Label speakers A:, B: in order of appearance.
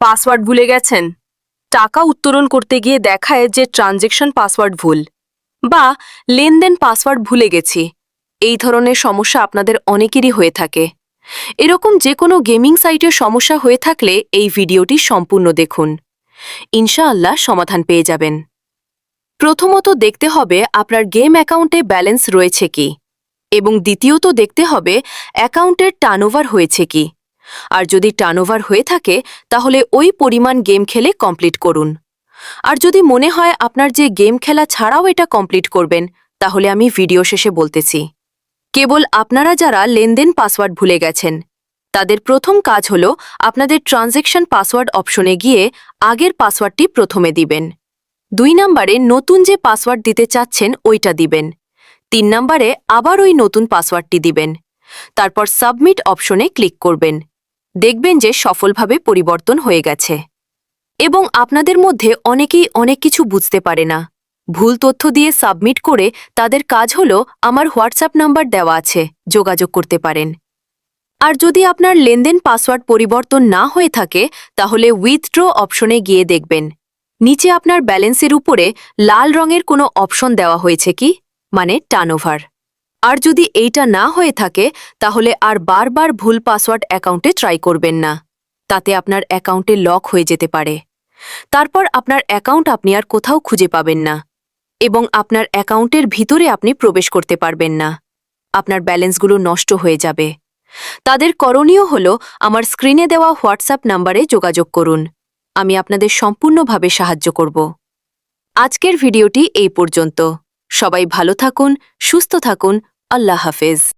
A: Password ভুলে গেছেন? টাকা উত্তোলন করতে গিয়ে দেখায় যে ট্রানজ্যাকশন পাসওয়ার্ড ভুল বা লেনদেন পাসওয়ার্ড ভুলে গেছি। এই ধরনের সমস্যা আপনাদের অনেকেরই হয়ে থাকে। এরকম যে কোনো গেমিং সাইটের সমস্যা হয়ে থাকলে এই ভিডিওটি সম্পূর্ণ দেখুন। ইনশাআল্লাহ সমাধান পেয়ে যাবেন। প্রথমত দেখতে হবে আপনার গেম অ্যাকাউন্টে ব্যালেন্স রয়েছে কি, এবং দ্বিতীয়ত দেখতে হবে অ্যাকাউন্টের টার্নওভার হয়েছে কি। আর যদি টার্নওভার হয়ে থাকে তাহলে ওই পরিমাণ গেম খেলে কমপ্লিট করুন। আর যদি মনে হয় আপনার যে গেম খেলা ছাড়াও এটা কমপ্লিট করবেন, তাহলে আমি ভিডিও শেষে বলতেছি। কেবল আপনারা যারা লেনদেন পাসওয়ার্ড ভুলে গেছেন, তাদের প্রথম কাজ হল আপনাদের ট্রানজ্যাকশন পাসওয়ার্ড অপশনে গিয়ে আগের পাসওয়ার্ডটি প্রথমে দিবেন। 2 নম্বরে নতুন যে পাসওয়ার্ড দিতে চাচ্ছেন ওইটা দিবেন। 3 নম্বরে আবার ওই নতুন পাসওয়ার্ডটি দিবেন। তারপর সাবমিট অপশনে ক্লিক করবেন। দেখবেন যে সফলভাবে পরিবর্তন হয়ে গেছে। এবং আপনাদের মধ্যে অনেকেই অনেক কিছু বুঝতে পারে না। ভুল তথ্য দিয়ে সাবমিট করে তাদের কাজ হল আমার হোয়াটসঅ্যাপ নাম্বার দেওয়া আছে, যোগাযোগ করতে পারেন। আর যদি আপনার লেনদেন পাসওয়ার্ড পরিবর্তন না হয়ে থাকে তাহলে উইথড্র অপশনে গিয়ে দেখবেন নিচে আপনার ব্যালেন্সের উপরে লাল রঙের কোনো অপশন দেওয়া হয়েছে কি, মানে টার্নওভার। আর যদি এইটা না হয়ে থাকে তাহলে আর বারবার ভুল পাসওয়ার্ড অ্যাকাউন্টে ট্রাই করবেন না, তাতে আপনার অ্যাকাউন্টে লক হয়ে যেতে পারে। তারপর আপনার অ্যাকাউন্ট আপনি আর কোথাও খুঁজে পাবেন না, এবং আপনার অ্যাকাউন্টের ভিতরে আপনি প্রবেশ করতে পারবেন না। আপনার ব্যালেন্সগুলো নষ্ট হয়ে যাবে। তাদের করণীয় হল আমার স্ক্রিনে দেওয়া হোয়াটসঅ্যাপ নাম্বারে যোগাযোগ করুন। আমি আপনাদের সম্পূর্ণভাবে সাহায্য করব। আজকের ভিডিওটি এই পর্যন্ত। সবাই ভালো থাকুন, সুস্থ থাকুন। আল্লাহ হাফেজ।